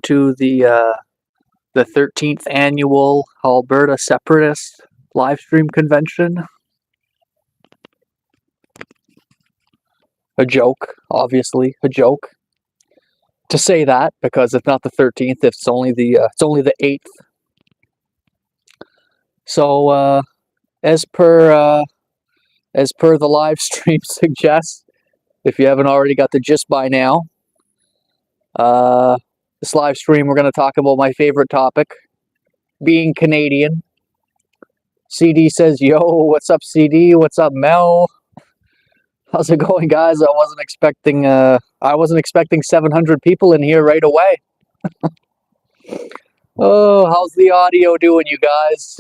to the 13th annual Alberta Separatist live stream convention. A joke, obviously, a joke. To say that because it's not the 13th, it's only the 8th. So as per the live stream suggests, if you haven't already got the gist by now, this live stream we're going to talk about my favorite topic, being Canadian. CD says, "Yo, what's up, CD? What's up, Mel? How's it going, guys? I wasn't expecting 700 people in here right away." Oh, how's the audio doing, you guys?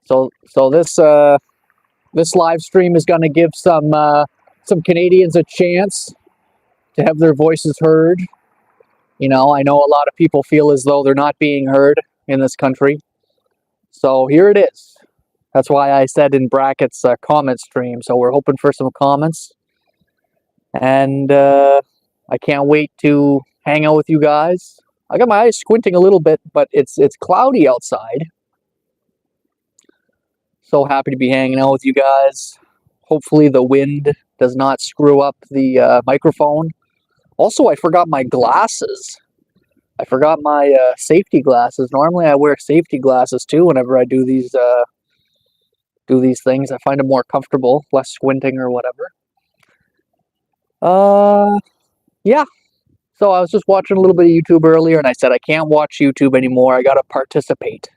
So this live stream is going to give some Canadians a chance to have their voices heard. You know, I know a lot of people feel as though they're not being heard in this country. So here it is. That's why I said in brackets comment stream. So we're hoping for some comments. And I can't wait to hang out with you guys. I got my eyes squinting a little bit, but it's cloudy outside. So happy to be hanging out with you guys. Hopefully the wind does not screw up the microphone. Also, I forgot my glasses. I forgot my safety glasses. Normally I wear safety glasses too whenever I do these things. I find them more comfortable, less squinting or whatever. Yeah. So I was just watching a little bit of YouTube earlier and I said I can't watch YouTube anymore. I gotta participate.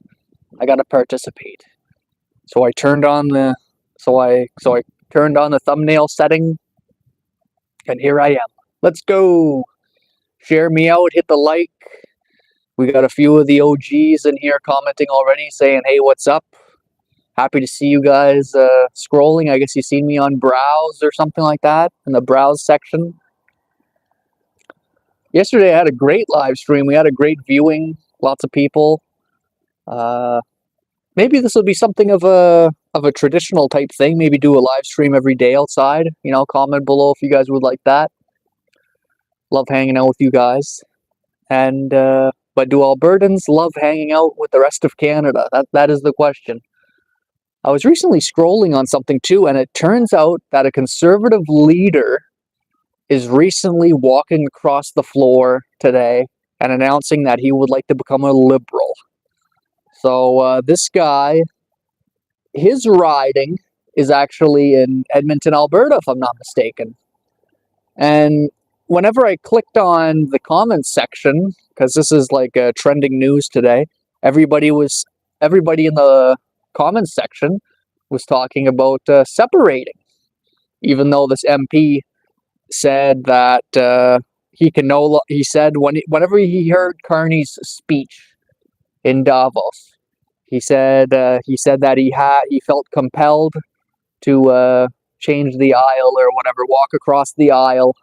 So I turned on the turned on the thumbnail setting, and here I am. Let's go. Share me out, hit the like. We got a few of the OGs in here commenting already, saying, "Hey, what's up? Happy to see you guys scrolling." I guess you seen me on browse or something like that in the browse section. Yesterday I had a great live stream. We had a great viewing. Lots of people. Maybe this will be something of a traditional type thing. Maybe do a live stream every day outside. You know, comment below if you guys would like that. Love hanging out with you guys. And but do Albertans love hanging out with the rest of Canada? That is the question. I was recently scrolling on something too, and it turns out that a Conservative leader is recently walking across the floor today and announcing that he would like to become a Liberal. So this guy, his riding is actually in Edmonton, Alberta, if I'm not mistaken. And whenever I clicked on the comments section, because this is like trending news today, everybody in the comments section was talking about separating, even though this MP said that he said whenever he heard Carney's speech in Davos, he said that he felt compelled to change the aisle or whatever, walk across the aisle,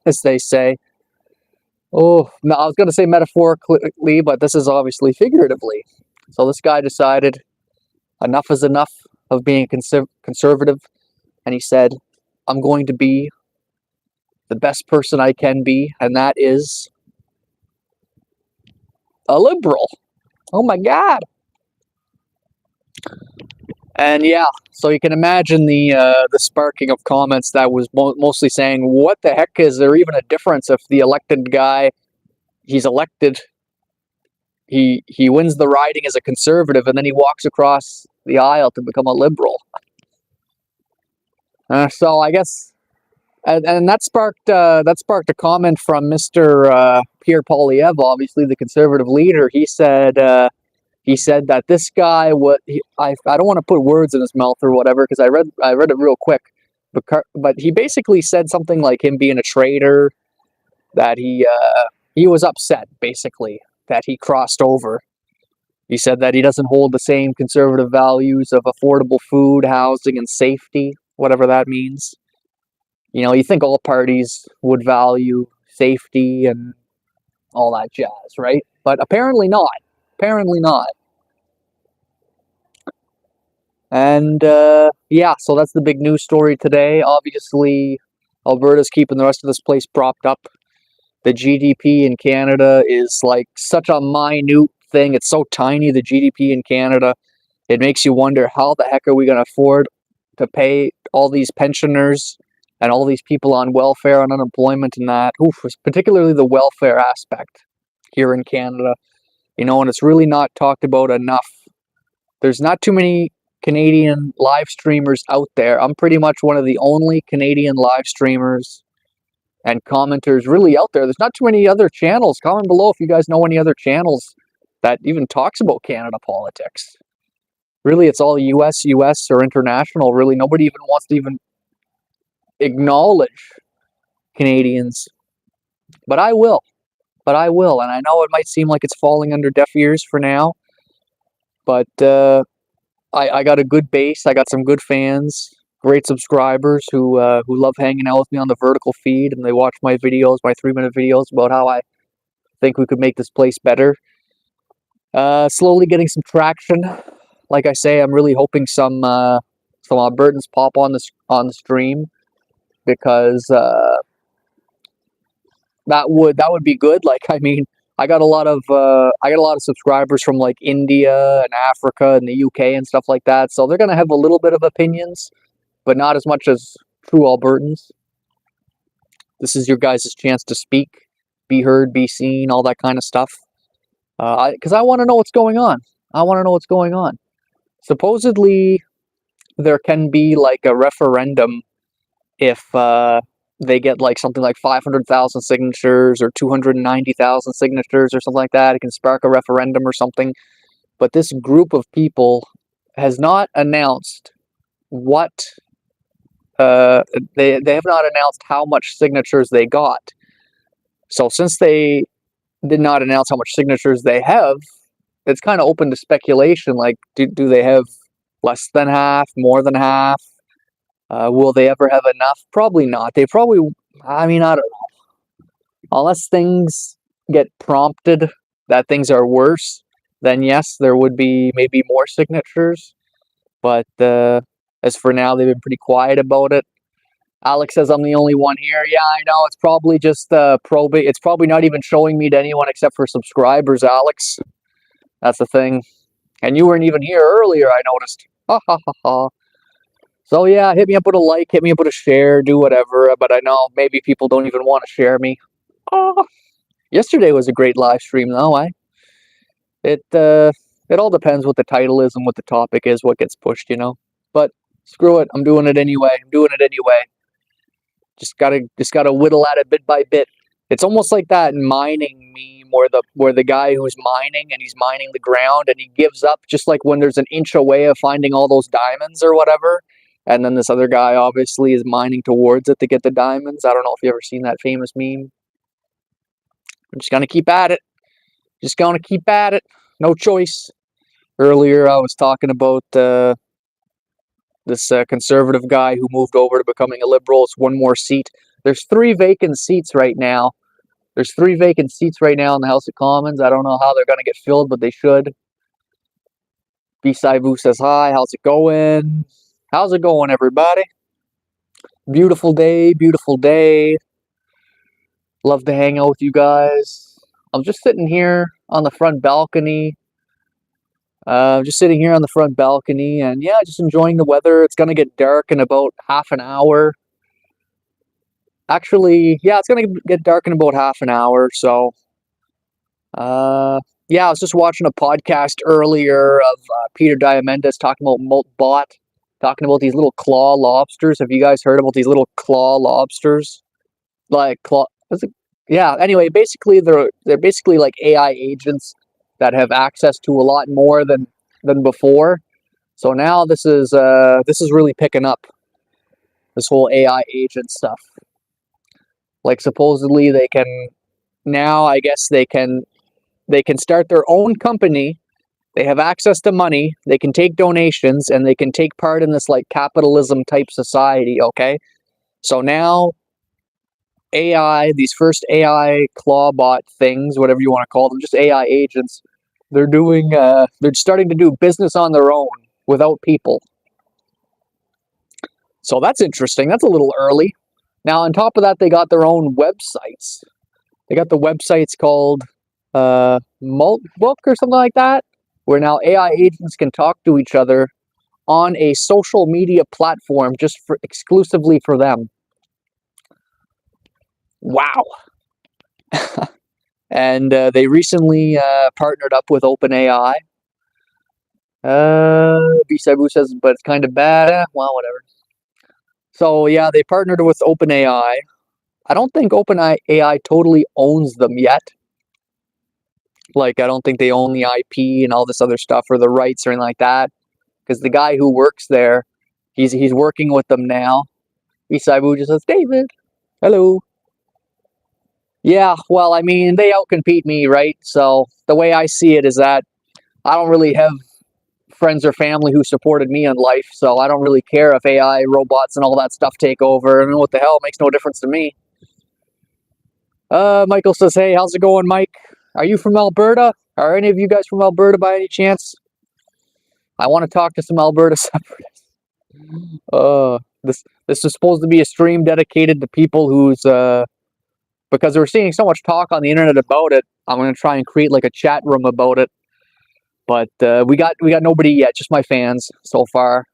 as they say. Oh, no, I was going to say metaphorically, but this is obviously figuratively. So this guy decided enough is enough of being conservative, and he said, "I'm going to be the best person I can be, and that is a Liberal." Oh my God. And yeah, so you can imagine the sparking of comments that was mostly saying, what the heck, is there even a difference if the elected guy, he's elected, he wins the riding as a Conservative, and then he walks across the aisle to become a Liberal? So I guess, and that sparked a comment from Mr. Pierre Poilievre, obviously the Conservative leader. He said that this guy, I don't want to put words in his mouth or whatever, because I read it real quick, but he basically said something like him being a traitor, that he was upset basically that he crossed over. He said that he doesn't hold the same conservative values of affordable food, housing, and safety, whatever that means. You know, you think all parties would value safety and all that jazz, right? But apparently not. Apparently not. And yeah, so that's the big news story today. Obviously, Alberta's keeping the rest of this place propped up. the GDP in Canada is like such a minute thing. It's so tiny, the GDP in Canada. It makes you wonder, how the heck are we going to afford to pay all these pensioners and all these people on welfare and unemployment and that. Oof, particularly the welfare aspect here in Canada. And it's really not talked about enough. There's not too many Canadian live streamers out there. I'm pretty much one of the only Canadian live streamers and commenters really out there. There's not too many other channels. Comment below if you guys know any other channels that even talks about Canada politics. Really, it's all US or international. Really, nobody even wants to even acknowledge Canadians. But I will. And I know it might seem like it's falling under deaf ears for now. But I got a good base. I got some good fans, great subscribers who love hanging out with me on the vertical feed, and they watch my videos, my 3-minute videos about how I think we could make this place better. Slowly getting some traction. Like I say, I'm really hoping some Albertans pop on the stream, because that would be good. Like, I mean, I got a lot of subscribers from like India and Africa and the UK and stuff like that. So they're gonna have a little bit of opinions, but not as much as true Albertans. This is your guys' chance to speak, be heard, be seen, all that kind of stuff. Because I want to know what's going on. Supposedly, there can be like a referendum if they get like something like 500,000 signatures or 290,000 signatures or something like that. It can spark a referendum or something. But this group of people has not announced what they have not announced how much signatures they got. So since they did not announce how much signatures they have, it's kind of open to speculation. Like, do they have less than half, more than half? Will they ever have enough? Probably not. I mean, I don't know. Unless things get prompted that things are worse, then yes, there would be maybe more signatures. But as for now, they've been pretty quiet about it. Alex says I'm the only one here. Yeah, I know. It's probably just probate. It's probably not even showing me to anyone except for subscribers, Alex. That's the thing. And you weren't even here earlier, I noticed. Ha ha ha ha. So yeah, hit me up with a like, hit me up with a share, do whatever. But I know maybe people don't even want to share me. Oh, yesterday was a great live stream, though. It all depends what the title is and what the topic is, what gets pushed, But screw it, I'm doing it anyway. Just gotta whittle at it bit by bit. It's almost like that mining meme where the guy who's mining and he's mining the ground and he gives up just like when there's an inch away of finding all those diamonds or whatever. And then this other guy obviously is mining towards it to get the diamonds. I don't know if you've ever seen that famous meme. I'm just gonna keep at it. No choice. Earlier I was talking about this conservative guy who moved over to becoming a liberal. It's one more seat. There's 3 vacant seats right now. In the House of Commons. I don't know how they're going to get filled, but they should. B-Saivu says hi. How's it going? How's it going, everybody? Beautiful day. Love to hang out with you guys. I'm just sitting here on the front balcony. And yeah, just enjoying the weather. It's going to get dark in about half an hour. Actually, yeah, it's going to get dark in about half an hour. So, yeah, I was just watching a podcast earlier of Peter Diamandis talking about Moltbot, talking about these little claw lobsters. Have you guys heard about these little claw lobsters? Yeah, anyway, basically they're basically like AI agents that have access to a lot more than before. So now this is really picking up, this whole AI agent stuff. Like, supposedly they can now, I guess they can start their own company. They have access to money, they can take donations, and they can take part in this like capitalism type society, okay? So now AI, these first AI clawbot things, whatever you want to call them, just AI agents, they're starting to do business on their own without people. So that's interesting. That's a little early. Now, on top of that, they got their own websites. They got the websites called Maltbook or something like that, where now AI agents can talk to each other on a social media platform just for exclusively for them. Wow. And they recently partnered up with OpenAI. Bisabu says, but it's kind of bad. Well, whatever. So yeah, they partnered with OpenAI. I don't think OpenAI totally owns them yet. Like, I don't think they own the IP and all this other stuff or the rights or anything like that. Because the guy who works there, he's working with them now. Bisabu just says, David, hello. Yeah, well, I mean, they outcompete me, right? So the way I see it is that I don't really have friends or family who supported me in life, so I don't really care if AI, robots, and all that stuff take over. I mean, what the hell? It makes no difference to me. Michael says, hey, how's it going, Mike? Are you from Alberta? Are any of you guys from Alberta by any chance? I want to talk to some Alberta separatists. This is supposed to be a stream dedicated to people who's because we're seeing so much talk on the internet about it. I'm gonna try and create like a chat room about it. But we got nobody yet, just my fans so far.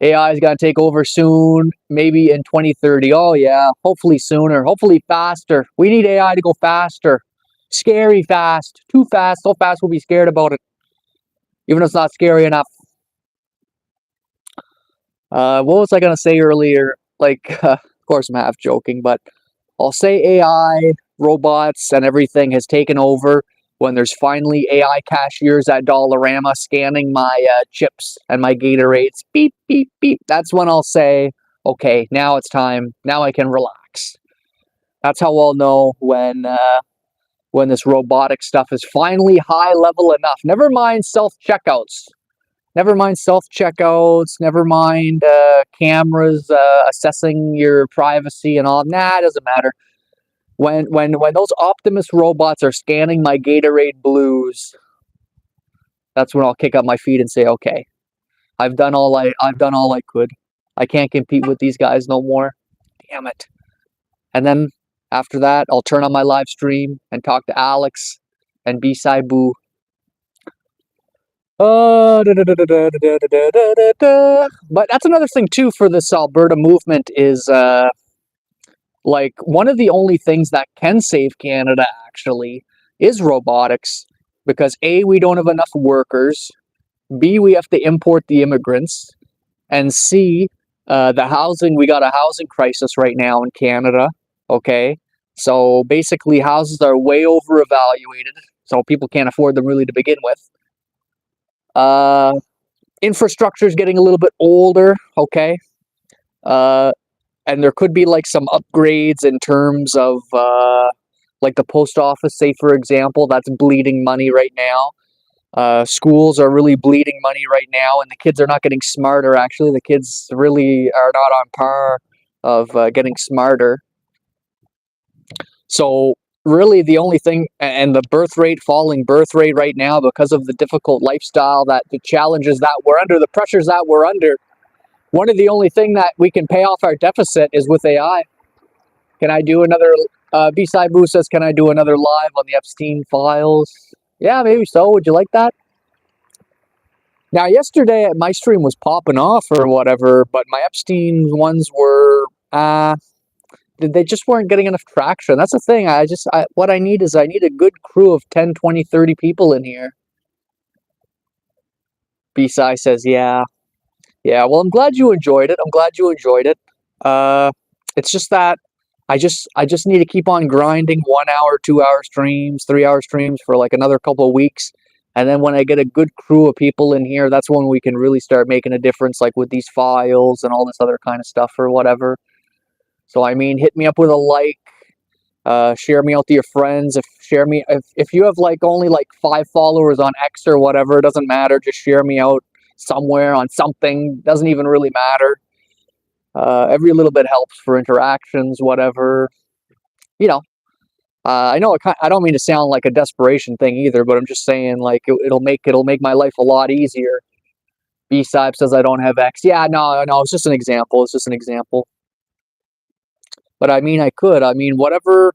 AI is gonna take over soon, maybe in 2030. Oh yeah, hopefully sooner, hopefully faster. We need AI to go faster. Scary fast, too fast, so fast we'll be scared about it. Even if it's not scary enough. What was I gonna say earlier? Like, of course I'm half joking, but I'll say AI, robots, and everything has taken over when there's finally AI cashiers at Dollarama scanning my chips and my Gatorades. Beep, beep, beep. That's when I'll say, okay, now it's time. Now I can relax. That's how I'll know when this robotic stuff is finally high level enough. Never mind self-checkouts. Never mind self-checkouts. Never mind cameras assessing your privacy and all. Nah, it doesn't matter. When those Optimus robots are scanning my Gatorade Blues, that's when I'll kick up my feet and say, okay, I've done all I could. I can't compete with these guys no more. Damn it. And then after that, I'll turn on my live stream and talk to Alex and B-Saibu. But that's another thing too for this Alberta movement is like one of the only things that can save Canada actually is robotics, because A, we don't have enough workers, B, we have to import the immigrants, and C, the housing, we got a housing crisis right now in Canada, okay? So basically houses are way over evaluated, so people can't afford them really to begin with. Infrastructure is getting a little bit older, okay? And there could be like some upgrades in terms of like the post office, say for example, that's bleeding money right now. Schools are really bleeding money right now, and the kids are not getting smarter. Actually, the kids really are not on par of getting smarter. So really the only thing, and the falling birth rate right now because of the difficult lifestyle, that the challenges that we're under, the pressures that we're under, one of the only thing that we can pay off our deficit is with AI. Can I do another, B-Side Boo says, can I do another live on the Epstein files? Yeah, maybe so. Would you like that? Now, yesterday, my stream was popping off or whatever, but my Epstein ones were, they just weren't getting enough traction. That's the thing. What I need is I need a good crew of 10, 20, 30 people in here. B-Side says, yeah. Yeah, well, I'm glad you enjoyed it. I'm glad you enjoyed it. It's just that I just need to keep on grinding 1 hour, 2 hour streams, 3 hour streams for like another couple of weeks. And then when I get a good crew of people in here, that's when we can really start making a difference, like with these files and all this other kind of stuff or whatever. So, I mean, hit me up with a like, share me out to your friends. If you have like only like 5 followers on X or whatever, it doesn't matter. Just share me out somewhere on something. Doesn't even really matter. Every little bit helps for interactions, whatever. You know, I know I don't mean to sound like a desperation thing either, but I'm just saying like it'll make my life a lot easier. B-Side says I don't have X. Yeah, no, it's just an example. It's just an example. But I mean, I could. I mean, whatever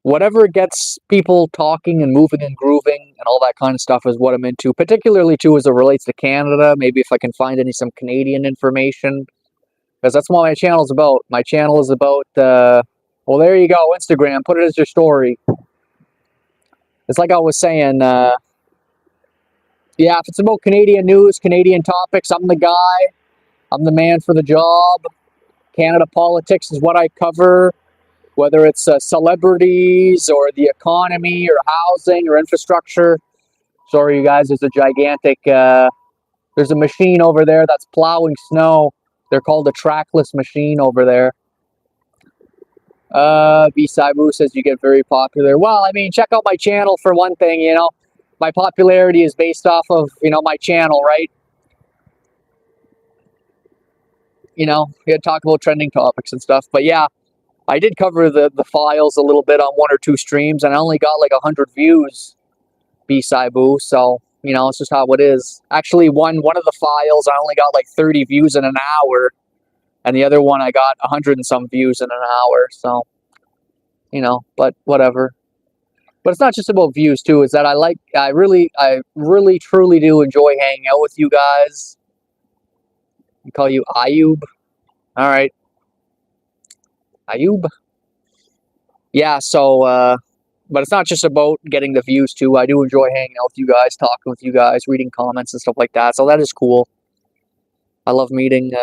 whatever gets people talking and moving and grooving and all that kind of stuff is what I'm into, particularly too as it relates to Canada. Maybe if I can find some Canadian information, because that's what my channel is about. My channel is about, well, there you go, Instagram, put it as your story. It's like I was saying, yeah, if it's about Canadian news, Canadian topics, I'm the guy. I'm the man for the job. Canada politics is what I cover, whether it's celebrities or the economy or housing or infrastructure. Sorry, you guys, there's a gigantic, there's a machine over there that's plowing snow. They're called a trackless machine over there. B-Saibu says you get very popular. Well, I mean, check out my channel for one thing, you know. My popularity is based off of, you know, my channel, right? You know, we had to talk about trending topics and stuff. But yeah, I did cover the files a little bit on 1 or 2 streams, and I only got like 100 views, B-Saibu. So, you know, it's just how it is. Actually, one of the files, I only got like 30 views in an hour. And the other one, I got 100 and some views in an hour. So, you know, but whatever. But it's not just about views too. It's that I really, truly do enjoy hanging out with you guys. I call you Ayub. All right, Ayub. Yeah. So, but it's not just about getting the views too. I do enjoy hanging out with you guys, talking with you guys, reading comments and stuff like that. So that is cool. I love meeting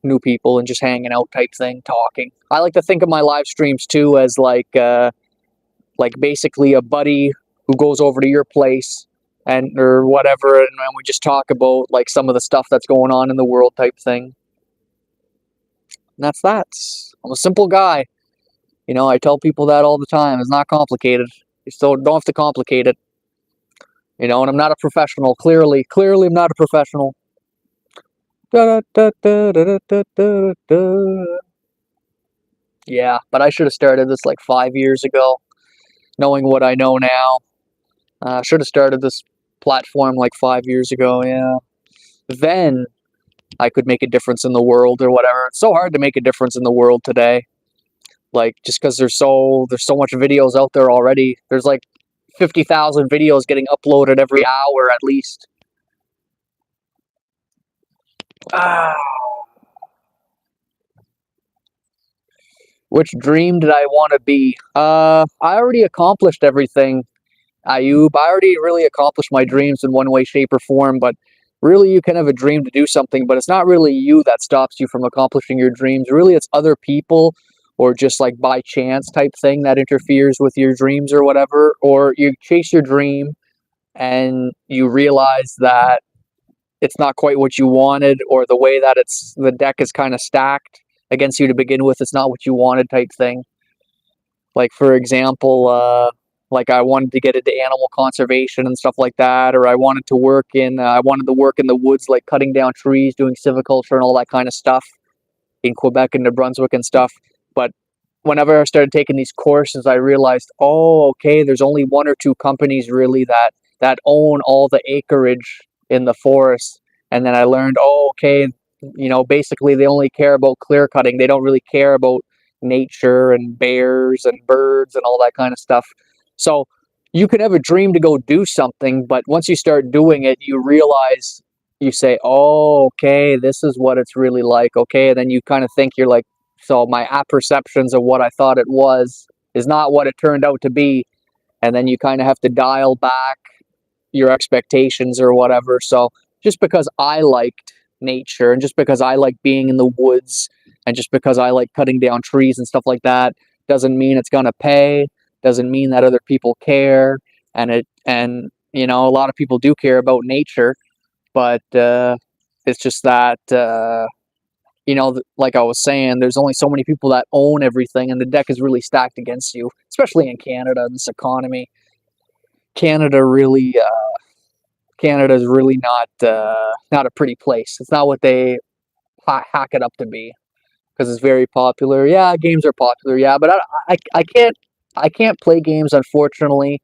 new people and just hanging out type thing, talking. I like to think of my live streams too as like basically a buddy who goes over to your place and or whatever, and we just talk about like some of the stuff that's going on in the world type thing. And that's that. I'm a simple guy. You know, I tell people that all the time. It's not complicated. You still don't have to complicate it. You know, and I'm not a professional. Clearly, I'm not a professional. Da, da, da, da, da, da, da. Yeah, but I should have started this like 5 years ago, knowing what I know now. Should have started this platform like 5 years ago, yeah. Then I could make a difference in the world or whatever. It's so hard to make a difference in the world today. Like, just because there's so much videos out there already. There's like 50,000 videos getting uploaded every hour at least. Which dream did I want to be? I already accomplished everything, Ayub. I already really accomplished my dreams in one way, shape, or form, but really you can have a dream to do something, but it's not really you that stops you from accomplishing your dreams. Really, it's other people or just like by chance type thing that interferes with your dreams or whatever. Or you chase your dream and you realize that it's not quite what you wanted, or the way that the deck is kind of stacked against you to begin with, it's not what you wanted type thing. Like, for example, like I wanted to get into animal conservation and stuff like that, or I wanted to work in the woods, like cutting down trees, doing silviculture and all that kind of stuff in Quebec and New Brunswick and stuff. But whenever I started taking these courses, I realized, oh, okay, there's only 1 or 2 companies really that own all the acreage in the forest. And then I learned, oh, okay, you know, basically they only care about clear cutting. They don't really care about nature and bears and birds and all that kind of stuff. So you can have a dream to go do something, but once you start doing it, you realize, you say, oh, okay, this is what it's really like. Okay. And then you kind of think, you're like, so my apperceptions of what I thought it was is not what it turned out to be. And then you kind of have to dial back your expectations or whatever. So just because I liked nature, and just because I like being in the woods, and just because I like cutting down trees and stuff like that, doesn't mean it's gonna pay, doesn't mean that other people care. And you know, a lot of people do care about nature, but it's just that you know, like I was saying, there's only so many people that own everything, and the deck is really stacked against you, especially in Canada, this economy. Canada really Canada's really not a pretty place. It's not what they hack it up to be, because it's very popular. Yeah, games are popular. Yeah, but I can't play games, unfortunately,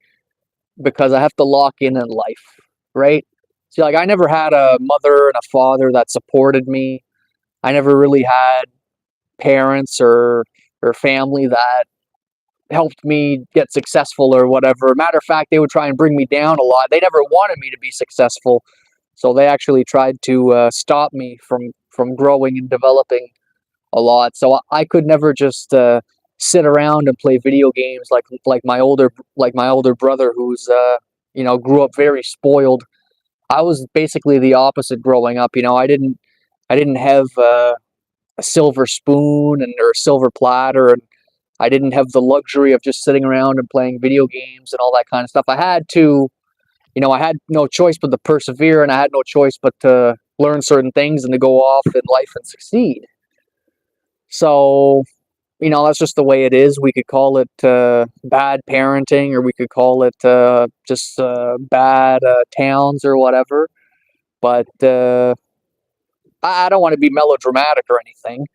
because I have to lock in life, right? See, like, I never had a mother and a father that supported me. I never really had parents or family that helped me get successful or whatever. Matter of fact, they would try and bring me down a lot. They never wanted me to be successful, so they actually tried to stop me from growing and developing a lot. So I could never just sit around and play video games like my older brother, who's grew up very spoiled. I was basically the opposite growing up. I didn't have a silver spoon or a silver platter, and I didn't have the luxury of just sitting around and playing video games and all that kind of stuff. I had to, I had no choice but to persevere, and I had no choice but to learn certain things and to go off in life and succeed. So, that's just the way it is. We could call it bad parenting, or we could call it just bad towns or whatever. But I don't want to be melodramatic or anything.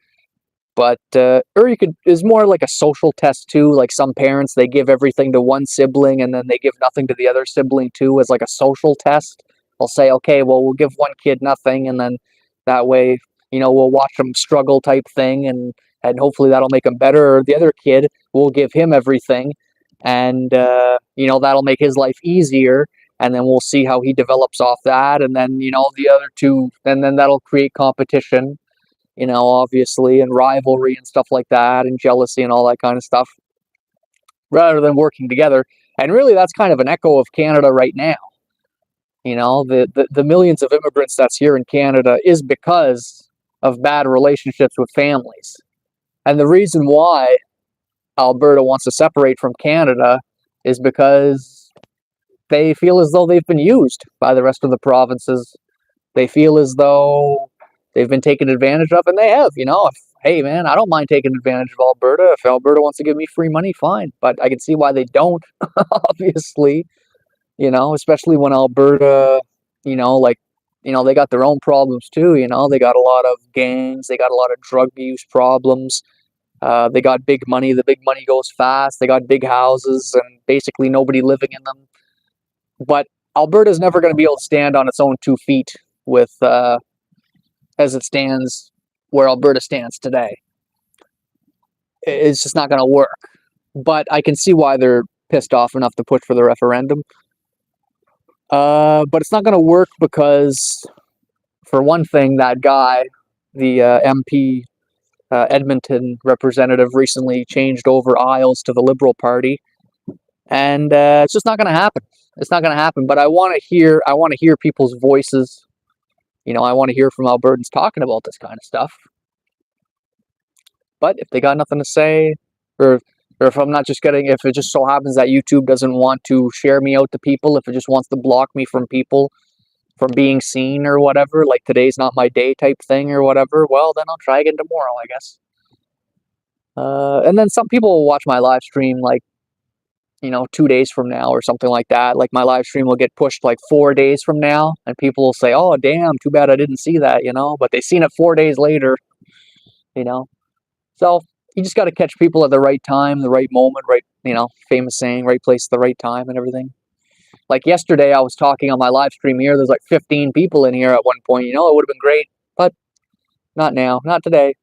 But or you could, it's more like a social test too. Like some parents, they give everything to one sibling and then they give nothing to the other sibling too, as like a social test. They'll say, okay, well, we'll give one kid nothing, and then that way, we'll watch them struggle type thing, and hopefully that'll make them better. Or the other kid, we'll give him everything, and that'll make his life easier, and then we'll see how he develops off that, and then the other two, and then that'll create competition, obviously, and rivalry and stuff like that, and jealousy and all that kind of stuff, rather than working together. And really, that's kind of an echo of Canada right now. The millions of immigrants that's here in Canada is because of bad relationships with families. And the reason why Alberta wants to separate from Canada is because they feel as though they've been used by the rest of the provinces. They feel as though they've been taken advantage of, and they have. Hey man, I don't mind taking advantage of Alberta. If Alberta wants to give me free money, fine. But I can see why they don't, obviously. Especially when Alberta, they got their own problems too. They got a lot of gangs, they got a lot of drug use problems. They got big money. The big money goes fast. They got big houses and basically nobody living in them. But Alberta's never going to be able to stand on its own 2 feet with as it stands where Alberta stands today. It's just not going to work. But I can see why they're pissed off enough to push for the referendum. But it's not going to work because, for one thing, that guy, the MP Edmonton representative, recently changed over aisles to the Liberal Party, and it's just not going to happen. It's not going to happen. But I want to hear people's voices. I want to hear from Albertans talking about this kind of stuff. But if they got nothing to say, or if I'm not just getting, if it just so happens that YouTube doesn't want to share me out to people, if it just wants to block me from people from being seen or whatever, like today's not my day type thing or whatever, well, then I'll try again tomorrow, I guess. And then some people will watch my live stream like, 2 days from now or something like that. Like my live stream will get pushed like 4 days from now, and people will say, oh, damn, too bad I didn't see that, but they seen it 4 days later, So you just got to catch people at the right time, the right moment, right, famous saying, right place at the right time and everything. Like yesterday, I was talking on my live stream here. There's like 15 people in here at one point. It would have been great, but not now, not today.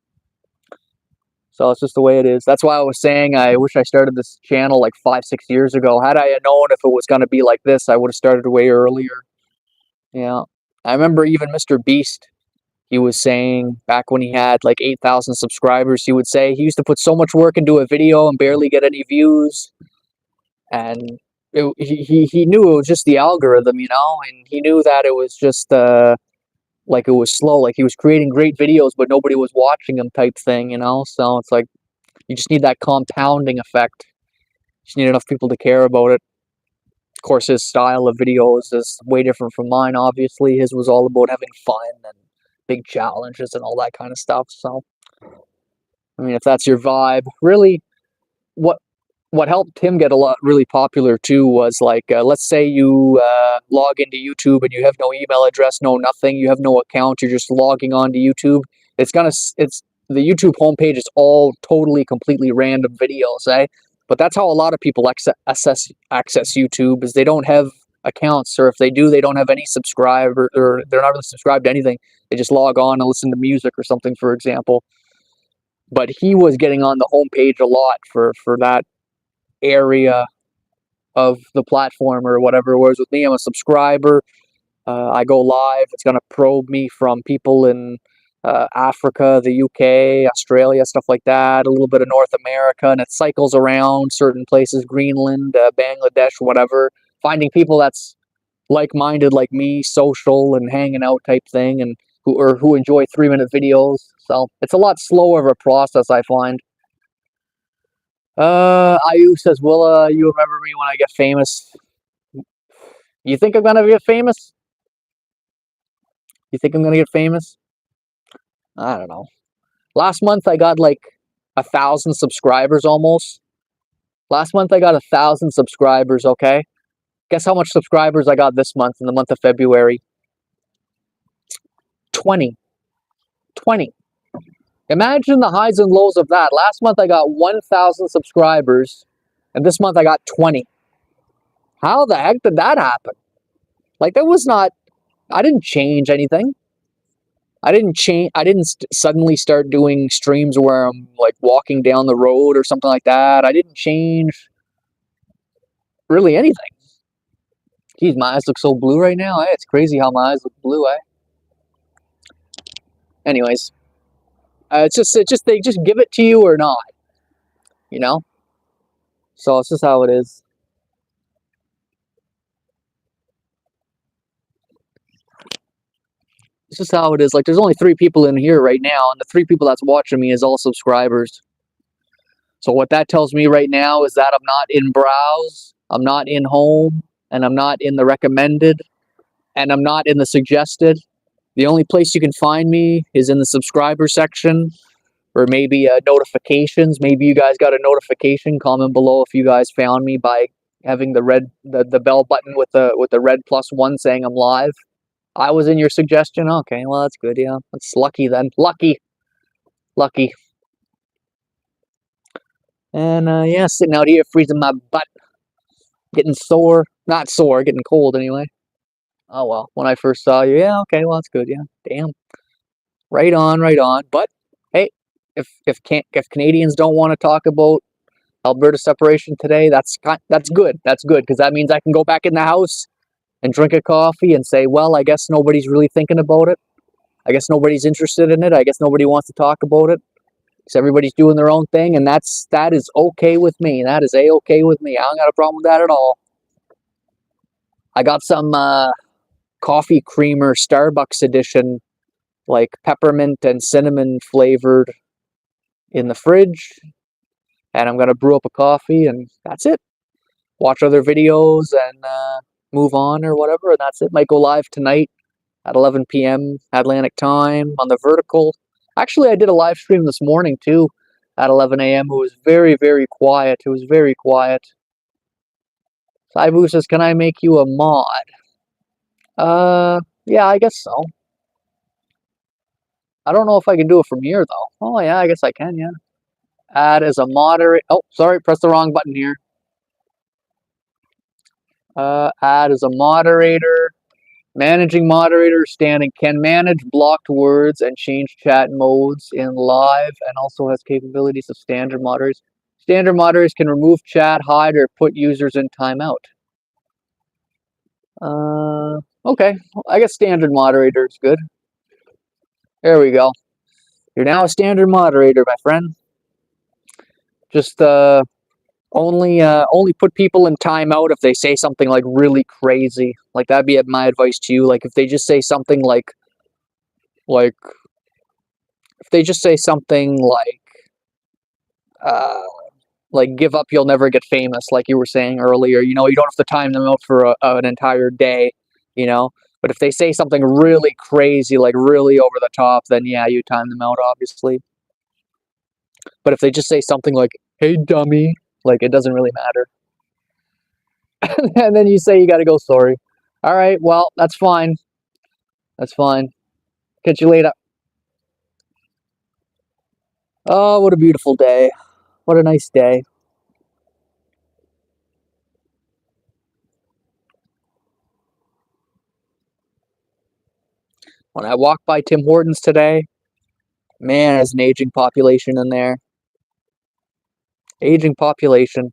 So it's just the way it is. That's why I was saying I wish I started this channel like 5-6 years ago. Had I known if it was going to be like this, I would have started way earlier. I remember even Mr. Beast, he was saying back when he had like 8,000 subscribers, he would say he used to put so much work into a video and barely get any views. And he knew it was just the algorithm, and he knew that it was just like it was slow, like he was creating great videos, but nobody was watching them type thing, So it's like you just need that compounding effect. You just need enough people to care about it. Of course, his style of videos is way different from mine, obviously. His was all about having fun and big challenges and all that kind of stuff. So, I mean, if that's your vibe, really, what helped him get really popular too was like, let's say you log into YouTube and you have no email address, no nothing, you have no account, you're just logging on to YouTube. It's the YouTube homepage is all totally, completely random videos, eh? But that's how a lot of people access YouTube, is they don't have accounts, or if they do, they don't have any subscriber, or they're not really subscribed to anything. They just log on and listen to music or something, for example. But he was getting on the homepage a lot for that area of the platform or whatever. Whereas with me, I'm a subscriber. I go live. It's going to probe me from people in Africa, the UK, Australia, stuff like that, a little bit of North America, and it cycles around certain places, Greenland, Bangladesh, whatever, finding people that's like-minded like me, social and hanging out type thing, and who enjoy 3-minute videos. So it's a lot slower of a process, I find. Ayu says, "Will you remember me when I get famous?" You think I'm gonna get famous? You think I'm gonna get famous? I don't know. Last month I got like 1,000 subscribers almost. Last month I got 1,000 subscribers, okay? Guess how much subscribers I got this month in the month of February? 20. 20. Imagine the highs and lows of that. Last month I got 1,000 subscribers, and this month I got 20. How the heck did that happen? Like, that was not... I didn't change anything. I didn't suddenly start doing streams where I'm like walking down the road or something like that. I didn't change really anything. Geez, my eyes look so blue right now. Eh? It's crazy how my eyes look blue. Eh? Anyways, it's just they just give it to you or not, you know. So it's just how it is. It's just how it is. Like, there's only 3 people in here right now, and the 3 people that's watching me is all subscribers. So what that tells me right now is that I'm not in browse, I'm not in home, and I'm not in the recommended, and I'm not in the suggested. The only place you can find me is in the subscriber section, or maybe notifications. Maybe you guys got a notification. Comment below if you guys found me by having the bell button with the red +1 saying I'm live. I was in your suggestion. Okay, well, that's good. Yeah, that's lucky then. Lucky. And yeah, sitting out here freezing my butt, getting sore. Not sore, getting cold anyway. Oh well, when I first saw you, yeah, okay, well, that's good. Yeah, damn. Right on, right on. But hey, if Canadians don't want to talk about Alberta separation today, that's good. That's good, because that means I can go back in the house and drink a coffee and say, well, I guess nobody's really thinking about it. I guess nobody's interested in it. I guess nobody wants to talk about it. Because everybody's doing their own thing, and that is okay with me. That is A-okay with me. I don't got a problem with that at all. I got some coffee creamer Starbucks edition, like peppermint and cinnamon flavored, in the fridge, and I'm gonna brew up a coffee, and that's it. Watch other videos and move on or whatever, and that's it. Might go live tonight at 11 p.m. Atlantic time on the vertical. Actually, I did a live stream this morning too at 11 a.m. It was very, very quiet. It was very quiet. Saibu says, can I make you a mod? Yeah, I guess so. I don't know if I can do it from here though. Oh yeah, I guess I can, yeah. Add as a moderator. Oh, sorry, press the wrong button here. Add as a moderator. Managing moderator standing can manage blocked words and change chat modes in live, and also has capabilities of standard moderators. Standard moderators can remove chat, hide, or put users in timeout. Okay, I guess standard moderator is good. There we go. You're now a standard moderator, my friend. Just only put people in timeout if they say something like really crazy. Like, that'd be my advice to you. Like, if they just say something like if they just say something like give up, you'll never get famous, like you were saying earlier, you know, you don't have to time them out for an entire day, you know. But if they say something really crazy, like really over the top, then yeah, you time them out, obviously. But if they just say something like, hey, dummy, like, it doesn't really matter. And then you say you gotta go, sorry. All right, well, that's fine. That's fine. Catch you later. Oh, what a beautiful day. What a nice day. When I walked by Tim Hortons today, man, there's an aging population in there. Aging population.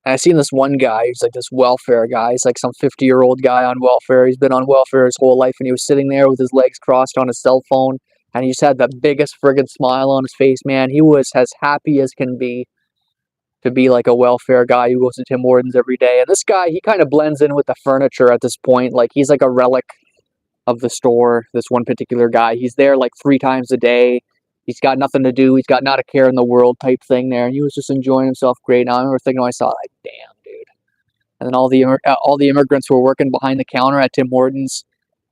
And I seen this one guy, he's like this welfare guy. He's like some 50-year-old guy on welfare. He's been on welfare his whole life, and he was sitting there with his legs crossed on his cell phone, and he just had the biggest friggin' smile on his face, man. He was as happy as can be to be like a welfare guy who goes to Tim Hortons every day. And this guy, he kind of blends in with the furniture at this point. Like, he's like a relic of the store, this one particular guy. He's there like 3 times a day. He's got nothing to do. He's got not a care in the world type thing there. And he was just enjoying himself great. Now I remember thinking to myself, like, damn, dude. And then all the immigrants were working behind the counter at Tim Hortons,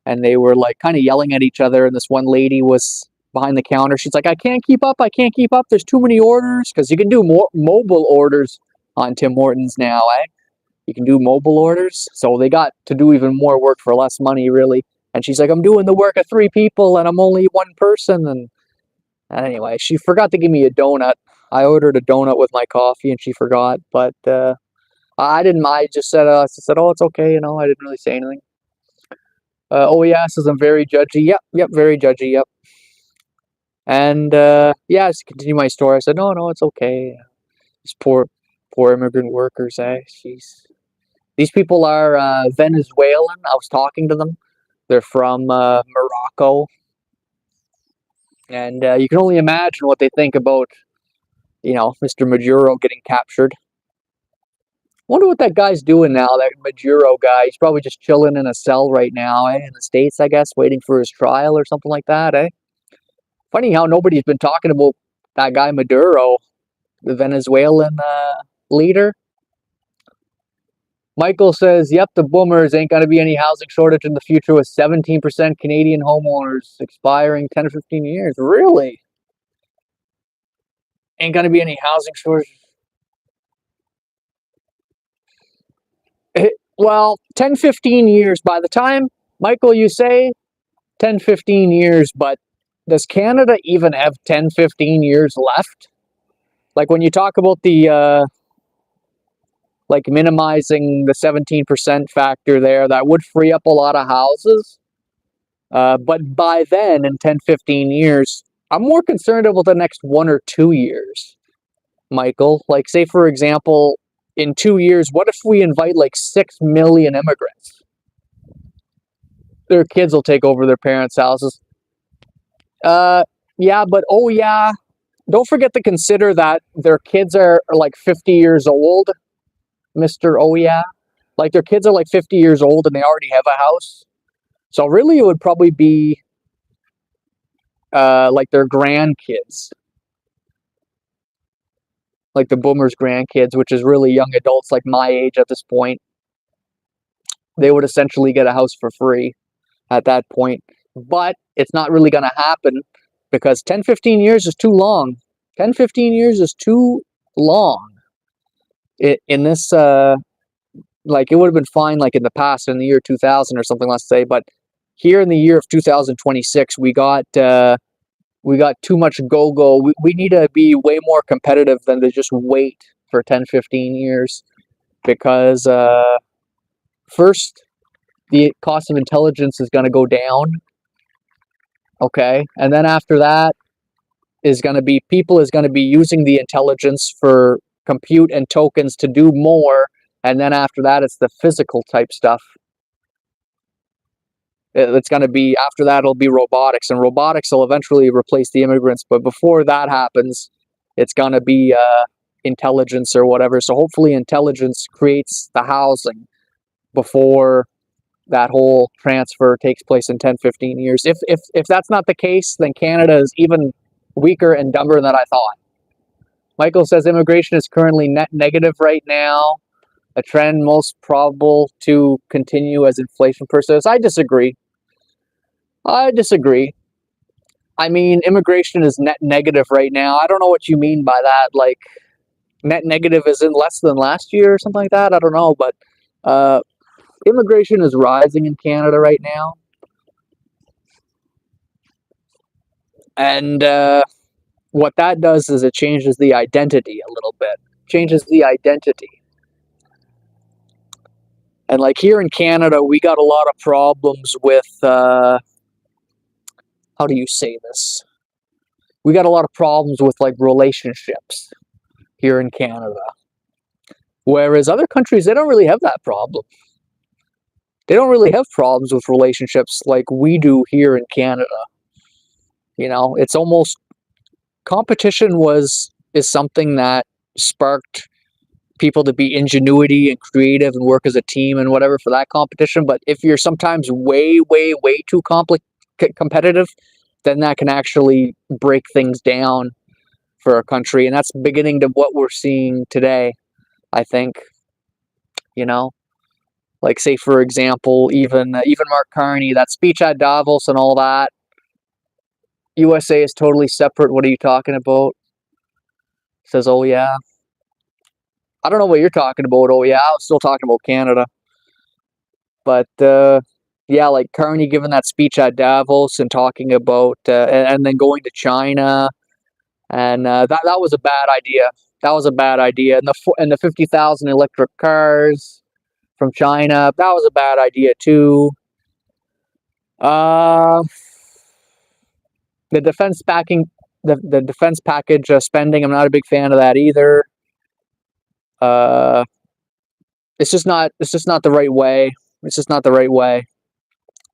and they were like kind of yelling at each other. And this one lady was behind the counter. She's like, I can't keep up. I can't keep up. There's too many orders. Because you can do more mobile orders on Tim Hortons now, eh? You can do mobile orders. So they got to do even more work for less money, really. And she's like, I'm doing the work of 3 people, and I'm only one person. And anyway, she forgot to give me a donut. I ordered a donut with my coffee, and she forgot. But I didn't. I just said, oh, it's okay. You know, I didn't really say anything. Oh yeah, says I'm very judgy. Yep, very judgy. Yep. And yeah, just continue my story. I said, no, it's okay. These poor immigrant workers, eh? Jeez. These people are Venezuelan. I was talking to them. They're from Morocco. And you can only imagine what they think about, Mr. Maduro getting captured. Wonder what that guy's doing now, that Maduro guy. He's probably just chilling in a cell right now, in the States, I guess, waiting for his trial or something like that, eh? Funny how nobody's been talking about that guy Maduro, the Venezuelan leader. Michael says, yep, the boomers, ain't going to be any housing shortage in the future with 17% Canadian homeowners expiring 10 or 15 years. Really? Ain't going to be any housing shortage. Well, 10, 15 years by the time, Michael, you say 10, 15 years, but does Canada even have 10, 15 years left? Like when you talk about the, like minimizing the 17% factor there, that would free up a lot of houses. But by then, in 10, 15 years, I'm more concerned about the next 1 or 2 years, Michael. Like, say, for example, in 2 years, what if we invite like 6 million immigrants? Their kids will take over their parents' houses. Yeah, but oh yeah, don't forget to consider that their kids are like 50 years old, Mr. Oh yeah. Like their kids are like 50 years old and they already have a house. So really it would probably be like their grandkids. Like the boomers' grandkids, which is really young adults like my age at this point. They would essentially get a house for free at that point. But it's not really going to happen because 10, 15 years is too long. 10, 15 years is too long. In this, like it would have been fine like in the past, in the year 2000 or something, let's say. But here in the year of 2026, we got too much go-go. We need to be way more competitive than to just wait for 10, 15 years. Because first, the cost of intelligence is going to go down. Okay. And then after that is going to be, people is going to be using the intelligence for compute and tokens to do more. And then after that, it's the physical type stuff. It's going to be, after that, it'll be robotics. And robotics will eventually replace the immigrants. But before that happens, it's going to be intelligence or whatever. So hopefully intelligence creates the housing before that whole transfer takes place in 10, 15 years. If that's not the case, then Canada is even weaker and dumber than I thought. Michael says immigration is currently net negative right now, a trend most probable to continue as inflation persists. I disagree. I mean, immigration is net negative right now. I don't know what you mean by that. Like, net negative is in less than last year or something like that. I don't know, but immigration is rising in Canada right now. And what that does is it changes the identity a little bit. Changes the identity. And like here in Canada, we got a lot of problems with, how do you say this? We got a lot of problems with like relationships here in Canada. Whereas other countries, they don't really have that problem. They don't really have problems with relationships like we do here in Canada. You know, it's almost competition is something that sparked people to be ingenuity and creative and work as a team and whatever for that competition. But if you're sometimes way, way, way too competitive, then that can actually break things down for a country. And that's beginning to what we're seeing today, I think. You know, like say for example, even Mark Carney, that speech at Davos and all that. USA is totally separate. What are you talking about? Says, oh yeah. I don't know what you're talking about. Oh yeah, I was still talking about Canada. But yeah, like Carney giving that speech at Davos and talking about and then going to China, and that was a bad idea. That was a bad idea. And the 50,000 electric cars from China, that was a bad idea too. The defense backing, the defense package spending, I'm not a big fan of that either. It's just not the right way. It's just not the right way.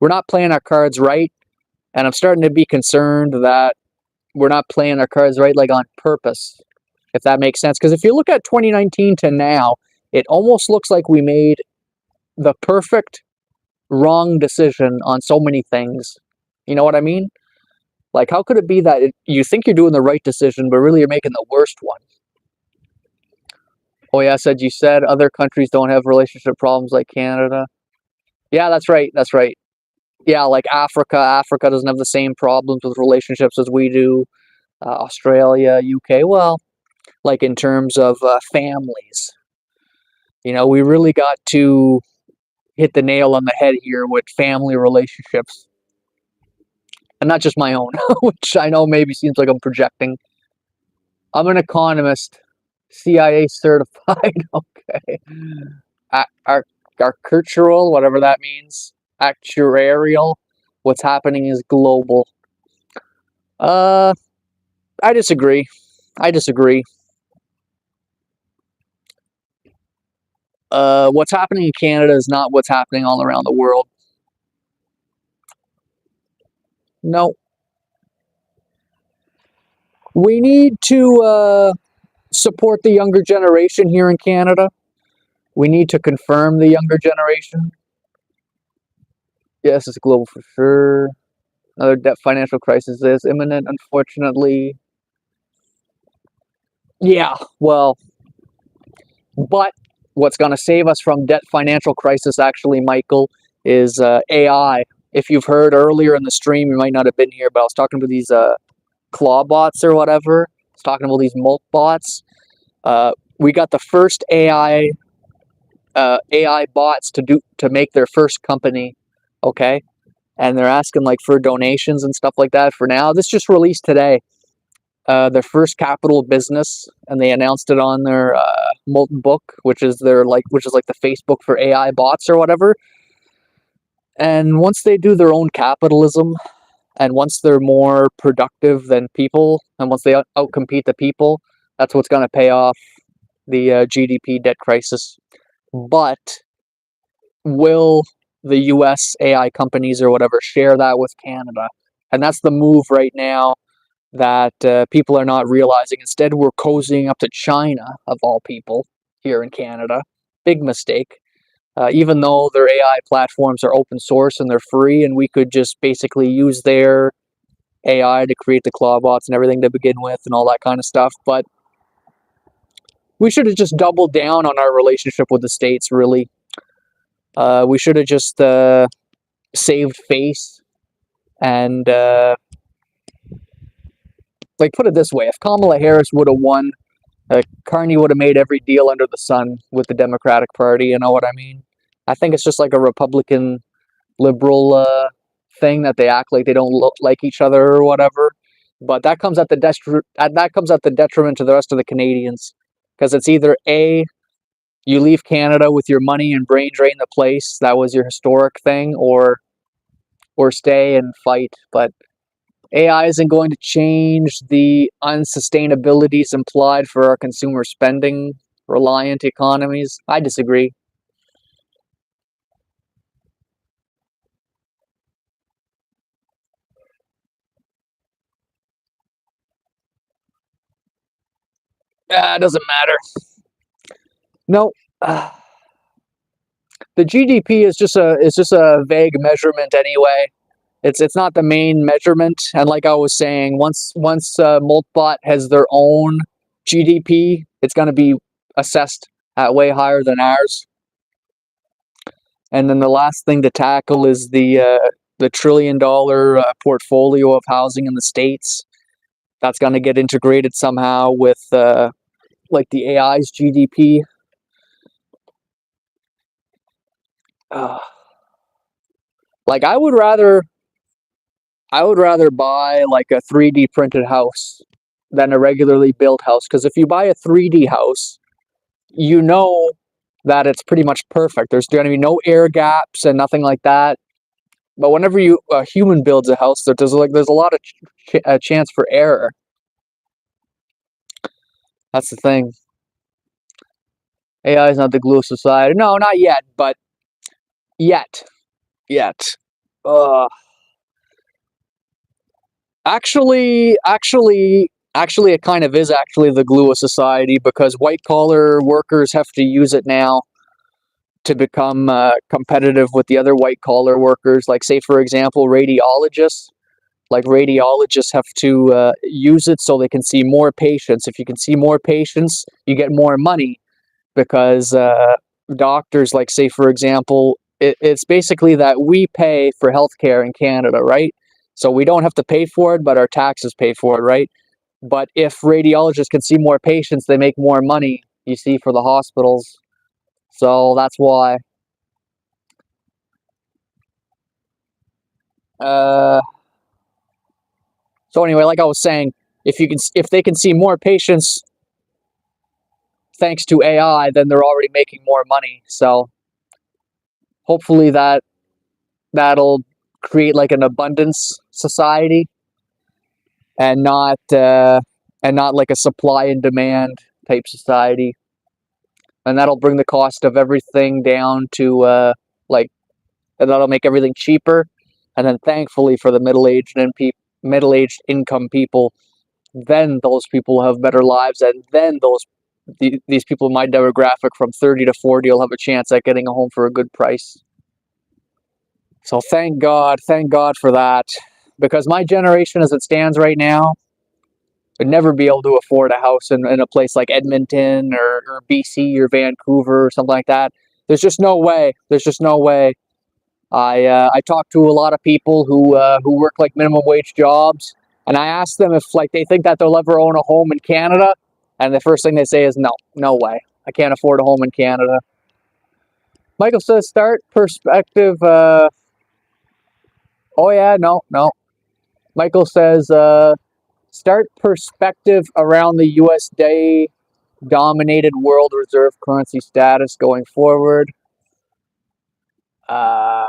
We're not playing our cards right, and I'm starting to be concerned that we're not playing our cards right, like on purpose, if that makes sense. Because if you look at 2019 to now, it almost looks like we made the perfect wrong decision on so many things. You know what I mean? Like, how could it be that you think you're doing the right decision, but really you're making the worst one? Oh yeah, you said other countries don't have relationship problems like Canada. Yeah, that's right. That's right. Yeah, like Africa. Africa doesn't have the same problems with relationships as we do. Australia, UK. Well, like in terms of families, you know, we really got to hit the nail on the head here with family relationships, and not just my own, which I know maybe seems like I'm projecting. I'm an economist, CIA certified. Okay, architectural, whatever that means, actuarial. What's happening is global. I disagree. I disagree. What's happening in Canada is not what's happening all around the world. No. We need to support the younger generation here in Canada. We need to confirm the younger generation. Yes, it's global for sure. Another debt financial crisis is imminent, unfortunately. Yeah, well, but what's going to save us from debt financial crisis, actually, Michael, is AI. If you've heard earlier in the stream, you might not have been here, but I was talking about these claw bots or whatever. I was talking about these molt bots. We got the first AI bots to make their first company, okay? And they're asking like for donations and stuff like that for now. This just released today. Their first capital business, and they announced it on their Molten Book, which is like the Facebook for AI bots or whatever. And once they do their own capitalism, and once they're more productive than people, and once they outcompete the people, that's what's going to pay off the GDP debt crisis. But will the US AI companies or whatever share that with Canada? And that's the move right now that people are not realizing. Instead, we're cozying up to China, of all people, here in Canada. Big mistake. Even though their AI platforms are open source and they're free, and we could just basically use their AI to create the claw bots and everything to begin with and all that kind of stuff. But we should have just doubled down on our relationship with the States, really. We should have just saved face and like, put it this way, if Kamala Harris would have won, Carney would have made every deal under the sun with the Democratic Party, you know what I mean? I think it's just like a Republican liberal thing that they act like they don't look like each other or whatever. But that comes at the detriment to the rest of the Canadians, because it's either A, you leave Canada with your money and brain drain the place, that was your historic thing, or stay and fight. But AI isn't going to change the unsustainabilities implied for our consumer spending. reliant economies. I disagree. It doesn't matter. No. The GDP is just a vague measurement anyway. It's not the main measurement. And like I was saying, once Moltbot has their own GDP, it's going to be assessed at way higher than ours. And then the last thing to tackle is the $1 trillion portfolio of housing in the States. That's going to get integrated somehow with like the AI's GDP. Like I would rather buy like a 3D printed house than a regularly built house, because if you buy a 3D house, you know that it's pretty much perfect. There's going to be no air gaps and nothing like that. But whenever a human builds a house, there's a lot of chance for error. That's the thing. AI is not the glue of society. No, not yet, but yet. Actually, it kind of is actually the glue of society, because white-collar workers have to use it now to become competitive with the other white-collar workers. Like, say, for example, radiologists. Like, radiologists have to use it so they can see more patients. If you can see more patients, you get more money, because doctors, like, say, for example, it's basically that we pay for healthcare in Canada, right? So we don't have to pay for it, but our taxes pay for it, right? But if radiologists can see more patients, they make more money, you see, for the hospitals. So that's why. So anyway, like I was saying, if they can see more patients thanks to AI, then they're already making more money. So hopefully that'll create like an abundance society, and not like a supply and demand type society. And that'll bring the cost of everything down to and that'll make everything cheaper. And then thankfully for the middle-aged income people, then those people will have better lives, and then these people in my demographic from 30 to 40 will have a chance at getting a home for a good price. So thank God for that, because my generation as it stands right now would never be able to afford a house in a place like Edmonton or BC or Vancouver or something like that. There's just no way. I talk to a lot of people who work like minimum wage jobs, and I ask them if like they think that they'll ever own a home in Canada, and the first thing they say is no way. I can't afford a home in Canada. Michael says start perspective. Oh yeah, no. Michael says start perspective around the USD dominated world reserve currency status going forward. I'm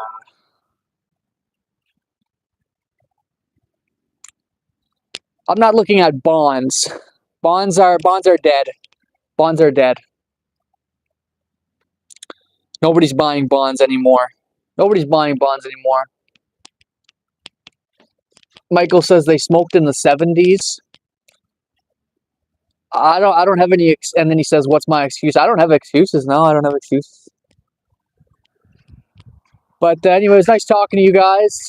not looking at bonds. Bonds are dead. Bonds are dead. Nobody's buying bonds anymore. Michael says they smoked in the 70s. I don't have any, and then he says, what's my excuse? I don't have excuses. No, I don't have excuses. But anyway, it's nice talking to you guys.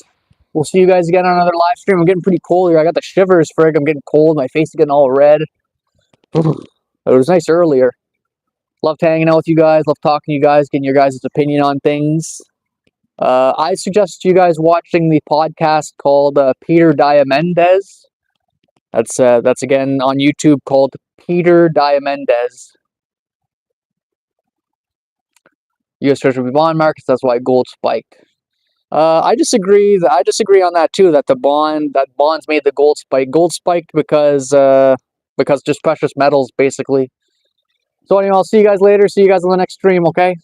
We'll see you guys again on another live stream. I'm getting pretty cold here. I got the shivers, frig. I'm getting cold. My face is getting all red. It was nice earlier. Loved hanging out with you guys. Loved talking to you guys, getting your guys' opinion on things. I suggest you guys watching the podcast called Peter Diamandis. That's again on YouTube, called Peter Diamandis. U.S. Treasury bond markets. That's why gold spiked. I disagree. I disagree on that too. That bonds made the gold spike. Gold spiked because just precious metals basically. So anyway, I'll see you guys later. See you guys on the next stream. Okay.